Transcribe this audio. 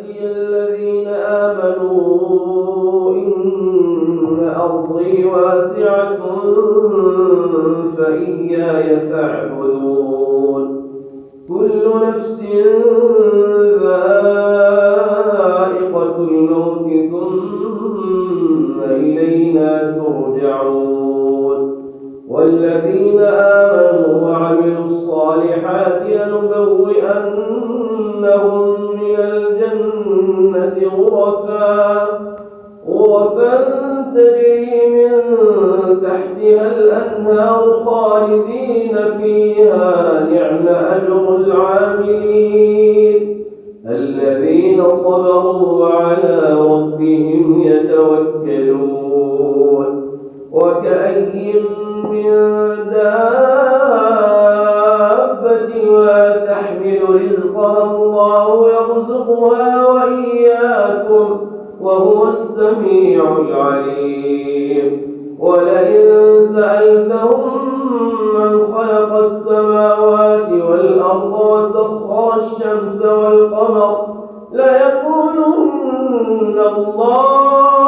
عبادي الذين آمنوا إن أرضي واسعة فإياي فاعبدون كل نفس ذائقة الموت ثم إلينا ترجعون والذين آمنوا وعملوا الصالحات لنبوئنهم من الجنة غرفا تجري من تحتها الأنهار خالدين فيها نعم أجر العاملين الذين صبروا وعلى ربهم يتوكلون وكأي من دابة لا تحمل رزقها الله يرزقها وإياكم وهو السميع العليم ولئن سألتهم من خلق السماوات والأرض وسخر الشمس والقمر ليقولن الله